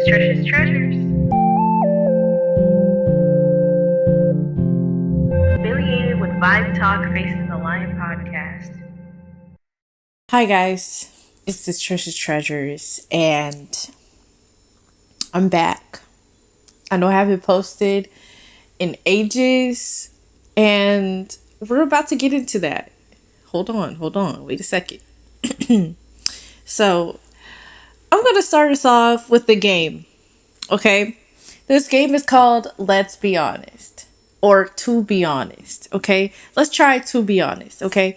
Trish's Treasures. Affiliated with Vibe Talk Facing the Lion podcast. Hi guys, it's this Trish's Treasures and I'm back. I know I haven't posted in ages and we're about to get into that. Hold on, wait a second. So, I'm going to start us off with the game, okay? This game is called Let's Be Honest, or To Be Honest, okay? Let's try To Be Honest, okay?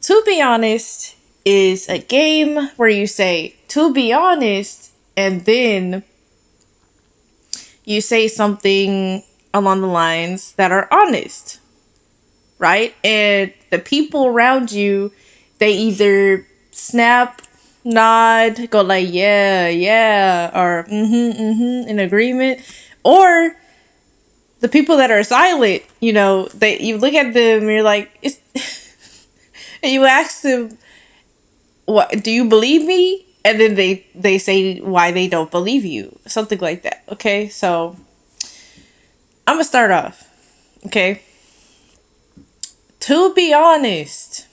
To Be Honest is a game where you say, to be honest, and then you say something along the lines that are honest, right? And the people around you, they either snap, nod, go like, yeah, or in agreement, or the people that are silent, you look at them and you're like, it's, and you ask them, what, do you believe me? And then they say why they don't believe you. Something like that. Okay, so I'm gonna start off. Okay. To be honest,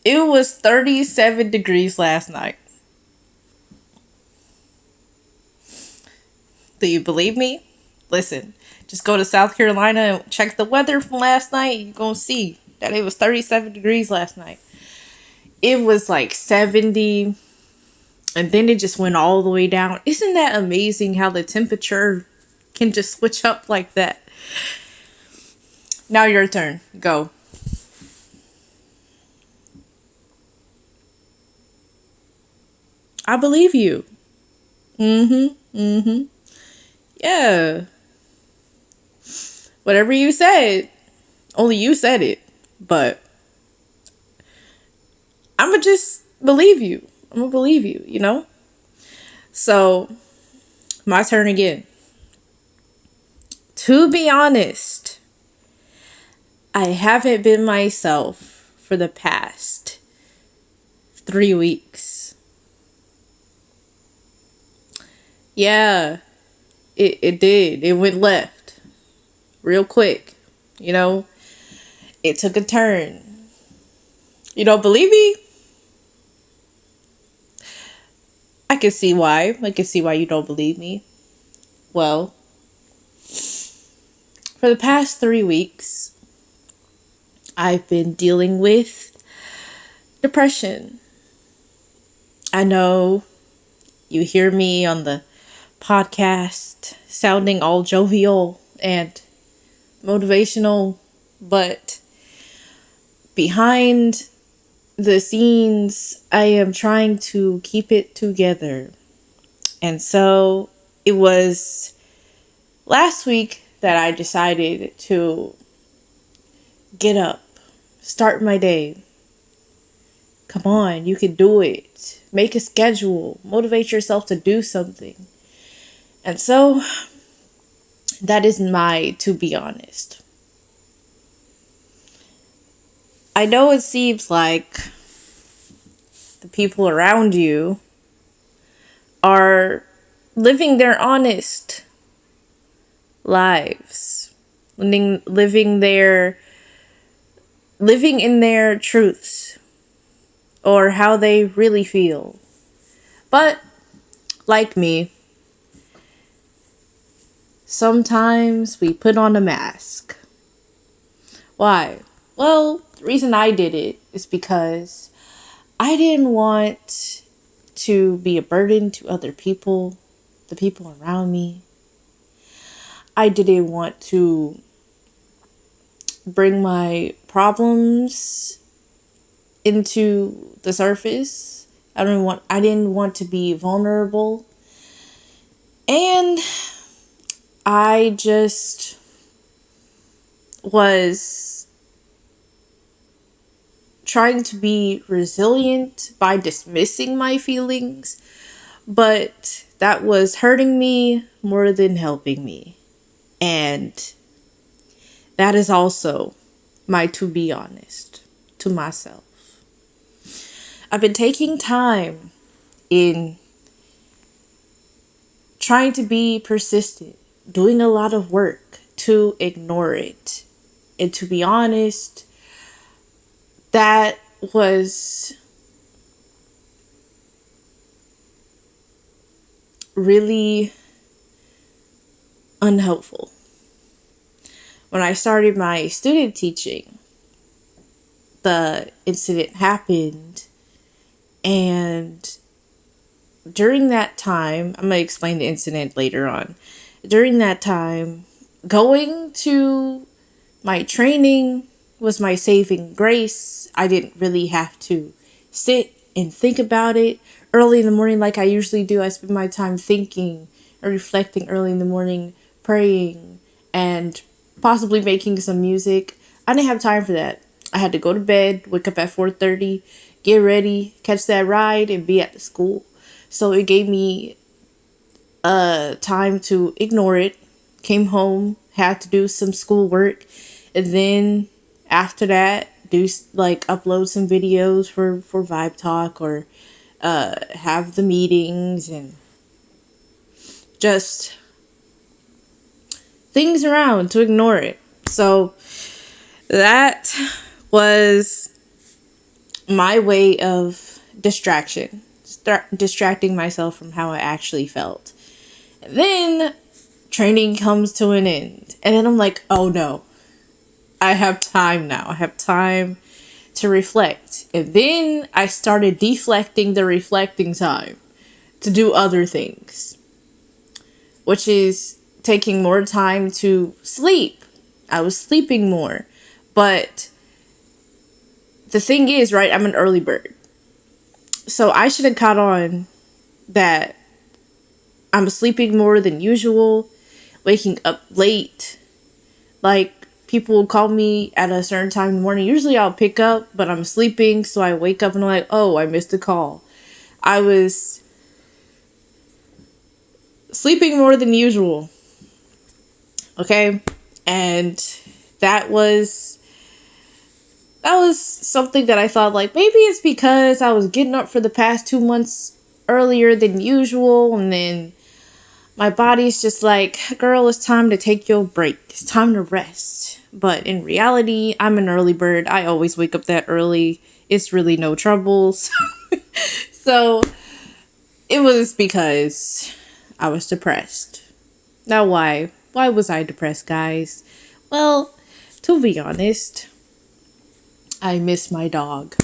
it was 37 degrees last night. Do you believe me? Listen, just go to South Carolina and check the weather from last night. You're gonna see that it was 37 degrees last night. It was like 70, and then it just went all the way down. Isn't that amazing how the temperature can just switch up like that? Now your turn. Go. I believe you. Yeah. Whatever you said, only you said it, but I'm gonna just believe you. I'm gonna believe you, So, my turn again. To be honest, I haven't been myself for the past 3 weeks. Yeah, it did. It went left real quick, It took a turn. You don't believe me? I can see why. I can see why you don't believe me. Well, for the past 3 weeks, I've been dealing with depression. I know you hear me on the podcast sounding all jovial and motivational, but behind the scenes, I am trying to keep it together. And so it was last week that I decided to get up, start my day. Come on, you can do it. Make a schedule, motivate yourself to do something. And so that is my to be honest. I know it seems like the people around you are living their honest lives, living in their truths or how they really feel. But like me, sometimes we put on a mask. Why? Well, the reason I did it is because I didn't want to be a burden to other people, the people around me. I didn't want to bring my problems into the surface. I didn't want to be vulnerable. And I just was trying to be resilient by dismissing my feelings, but that was hurting me more than helping me. And that is also my to be honest to myself. I've been taking time in trying to be persistent, doing a lot of work to ignore it. And to be honest, that was really unhelpful. When I started my student teaching, the incident happened, and during that time, I'm going to explain the incident later on. During that time, going to my training was my saving grace. I didn't really have to sit and think about it early in the morning like I usually do. I spend my time thinking and reflecting early in the morning, praying, and possibly making some music. I didn't have time for that. I had to go to bed, wake up at 4:30, get ready, catch that ride, and be at the school. So it gave me time to ignore it. Came home, had to do some schoolwork, and then after that, do like upload some videos for Vibe Talk, or have the meetings, and just things around to ignore it. So that was my way of distraction. Distracting myself from how I actually felt. And then training comes to an end. And then I'm like, oh no, I have time now. I have time to reflect. And then I started deflecting the reflecting time to do other things, which is taking more time to sleep. I was sleeping more. But the thing is, right, I'm an early bird. So I should have caught on that I'm sleeping more than usual, waking up late. Like, people will call me at a certain time in the morning. Usually I'll pick up, but I'm sleeping, so I wake up and I'm like, oh, I missed a call. I was sleeping more than usual. Okay? And that was something that I thought, like, maybe it's because I was getting up for the past 2 months earlier than usual, and then my body's just like, girl, it's time to take your break. It's time to rest. But in reality, I'm an early bird. I always wake up that early. It's really no trouble. So it was because I was depressed. Now why? Why was I depressed, guys? Well, to be honest, I miss my dog.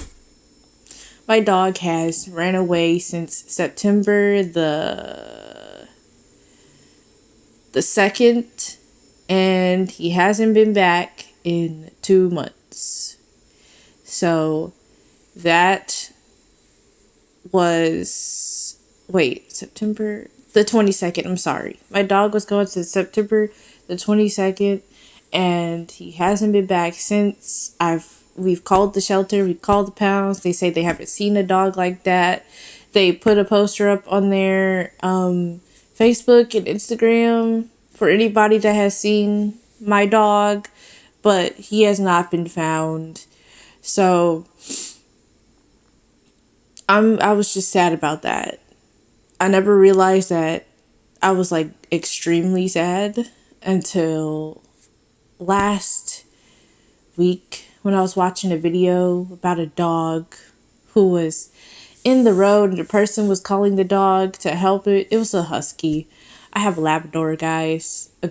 My dog has ran away since September the 2nd, and he hasn't been back in 2 months. So that was, September the 22nd. I'm sorry. My dog was gone since September the 22nd, and he hasn't been back since. We've called the shelter, we've called the pounds. They say they haven't seen a dog like that. They put a poster up on their Facebook and Instagram for anybody that has seen my dog, but he has not been found. So I was just sad about that. I never realized that I was like extremely sad until last week, when I was watching a video about a dog who was in the road and the person was calling the dog to help it. It was a husky. I have a Labrador, guys. A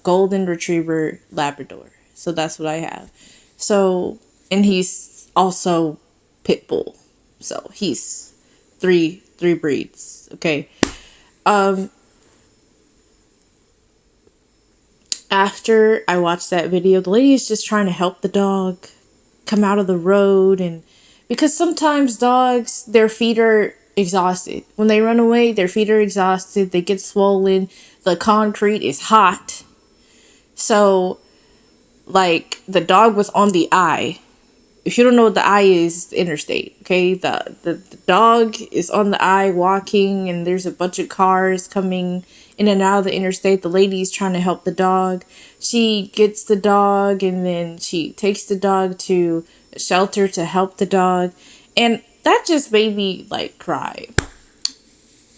golden retriever Labrador. So that's what I have. So, and he's also pit bull. So he's three breeds. Okay. After I watched that video, the lady is just trying to help the dog come out of the road. And because sometimes dogs, their feet are exhausted. When they run away, their feet are exhausted. They get swollen. The concrete is hot. So, like, the dog was on the I. If you don't know what the I is, it's the interstate, okay? The dog is on the I walking, and there's a bunch of cars coming in and out of the interstate. The lady's trying to help the dog. She gets the dog, and then she takes the dog to a shelter to help the dog. And that just made me, like, cry.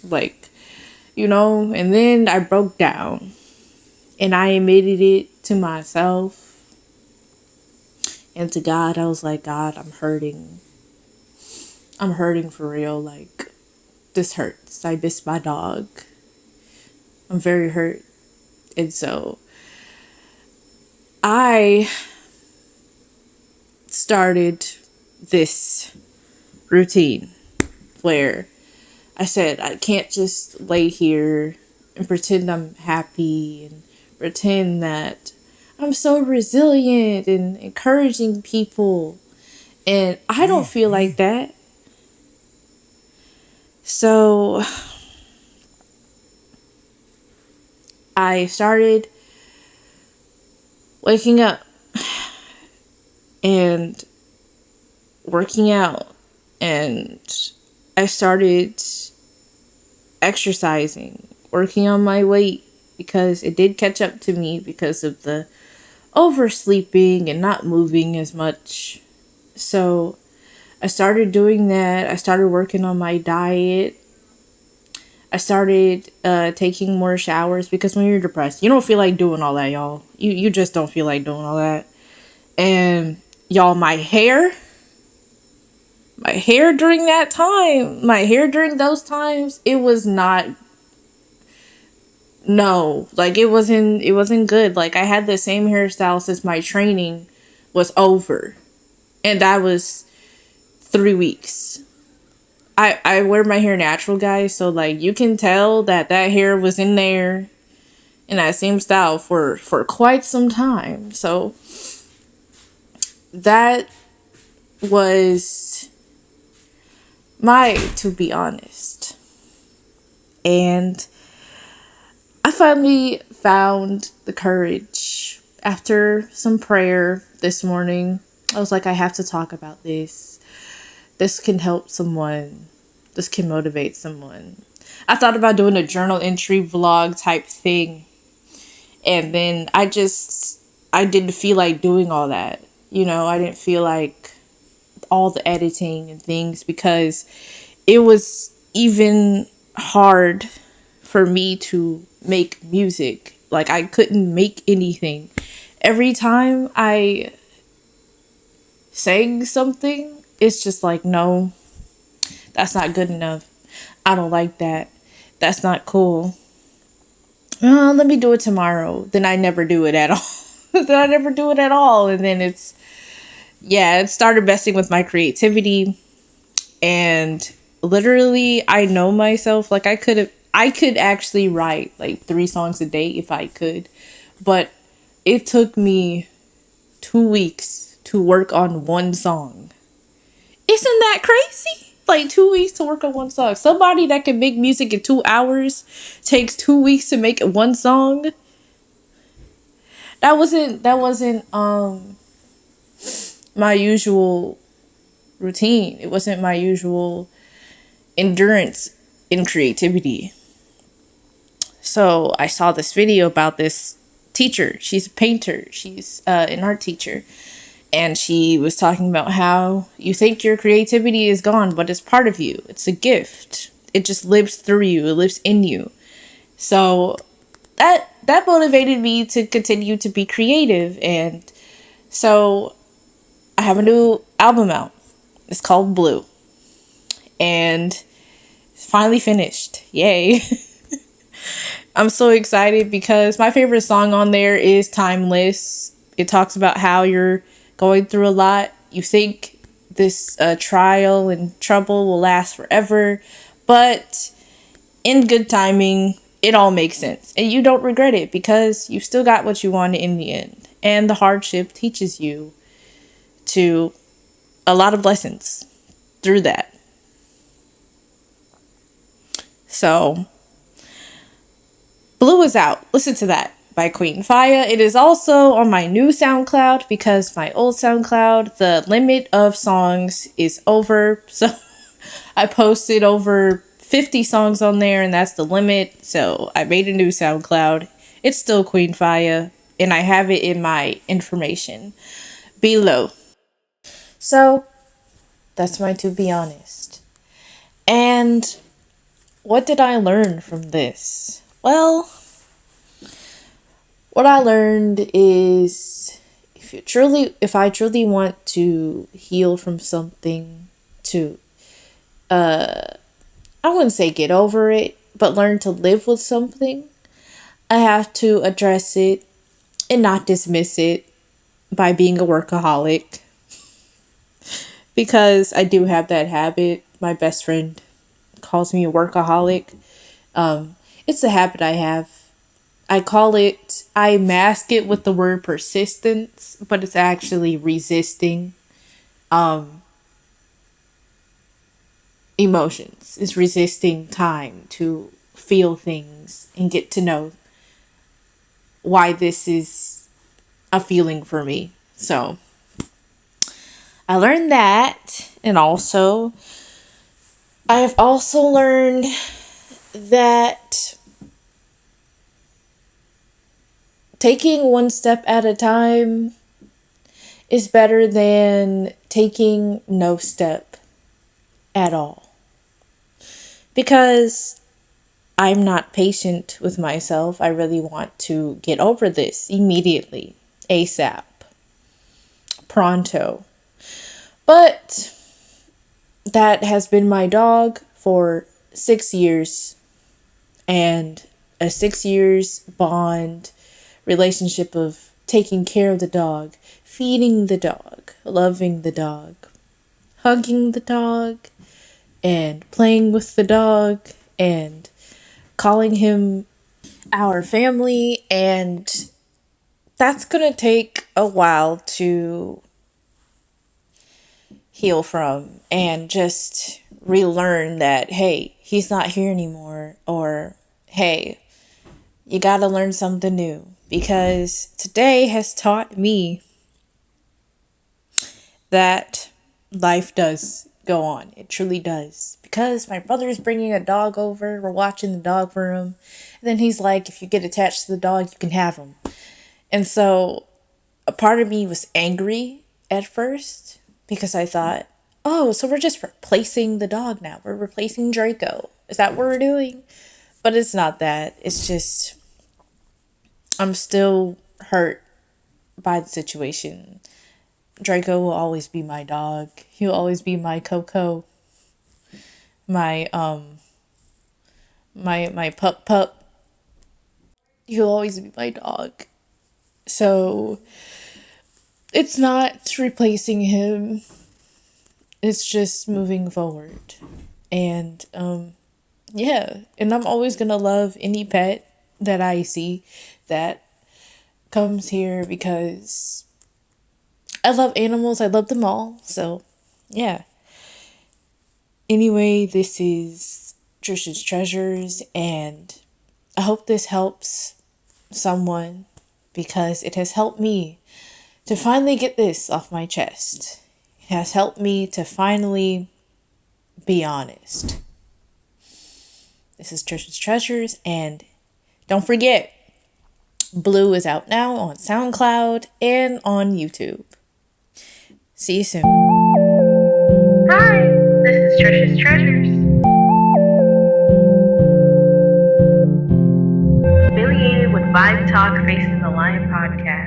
Like, you know, and then I broke down and I admitted it to myself and to God. I was like, God, I'm hurting. I'm hurting for real. Like, this hurts. I miss my dog. I'm very hurt. And so I started this routine where I said, I can't just lay here and pretend I'm happy and pretend that I'm so resilient and encouraging people. And I don't feel like that. So I started waking up and working out, and I started exercising, working on my weight, because it did catch up to me because of the oversleeping and not moving as much. So I started doing that. I started working on my diet. I started taking more showers, because when you're depressed, you don't feel like doing all that, y'all. You just don't feel like doing all that. And y'all, my hair during that time, my hair during those times, it was not, no, like it wasn't good. Like, I had the same hairstyle since my training was over, and that was 3 weeks. I wear my hair natural, guys, so like you can tell that hair was in there in that same style for quite some time. So that was my to be honest. And I finally found the courage after some prayer this morning. I was like, I have to talk about this. This can help someone. This can motivate someone. I thought about doing a journal entry vlog type thing. And then I didn't feel like doing all that. You know, I didn't feel like all the editing and things, because it was even hard for me to make music. Like, I couldn't make anything. Every time I sang something, it's just like, no, that's not good enough. I don't like that. That's not cool. Let me do it tomorrow. Then I never do it at all. And then it started messing with my creativity. And literally, I know myself. Like, I could actually write like 3 songs a day if I could. But it took me 2 weeks to work on one song. Isn't that crazy? Like, 2 weeks to work on one song. Somebody that can make music in 2 hours takes 2 weeks to make one song. That wasn't my usual routine. It wasn't my usual endurance in creativity. So I saw this video about this teacher. She's a painter. She's an art teacher. And she was talking about how you think your creativity is gone, but it's part of you. It's a gift. It just lives through you. It lives in you. So that motivated me to continue to be creative. And so I have a new album out. It's called Blue. And it's finally finished. Yay. I'm so excited because my favorite song on there is Timeless. It talks about how you're going through a lot. You think this trial and trouble will last forever, but in good timing, it all makes sense. And you don't regret it because you still got what you wanted in the end. And the hardship teaches you to a lot of lessons through that. So, Blue is out. Listen to that by Queen Fiy4. It is also on my new SoundCloud because my old SoundCloud, the limit of songs is over. So I posted over 50 songs on there and that's the limit. So I made a new SoundCloud. It's still Queen Fiy4 and I have it in my information below. So that's my to be honest. And what did I learn from this? Well, what I learned is if I truly want to heal from something, to I wouldn't say get over it, but learn to live with something, I have to address it and not dismiss it by being a workaholic. Because I do have that habit. My best friend calls me a workaholic. It's a habit I have. I mask it with the word persistence, but it's actually resisting emotions. It's resisting time to feel things and get to know why this is a feeling for me. So I learned that, and also I have also learned that taking one step at a time is better than taking no step at all. Because I'm not patient with myself. I really want to get over this immediately, ASAP, pronto. But that has been my dog for 6 years, and a 6 years bond relationship of taking care of the dog, feeding the dog, loving the dog, hugging the dog, and playing with the dog, and calling him our family. And that's gonna take a while to heal from, and just relearn that, hey, he's not here anymore, or hey, you gotta learn something new. Because today has taught me that life does go on. It truly does. Because my brother is bringing a dog over. We're watching the dog for him. And then he's like, if you get attached to the dog, you can have him. And so a part of me was angry at first, because I thought, oh, so we're just replacing the dog now. We're replacing Draco. Is that what we're doing? But it's not that. It's just, I'm still hurt by the situation. Draco will always be my dog. He'll always be my Coco. My pup. He'll always be my dog. So it's not replacing him. It's just moving forward. And yeah, and I'm always gonna love any pet that I see that comes here, because I love animals. I love them all. So yeah. Anyway, this is Trish's Treasures, and I hope this helps someone, because it has helped me to finally get this off my chest. It has helped me to finally be honest. This is Trish's Treasures, and don't forget, Blue is out now on SoundCloud and on YouTube. See you soon. Hi, this is Trish's Treasures. Affiliated with Vibe Talk Facing the Lion podcast.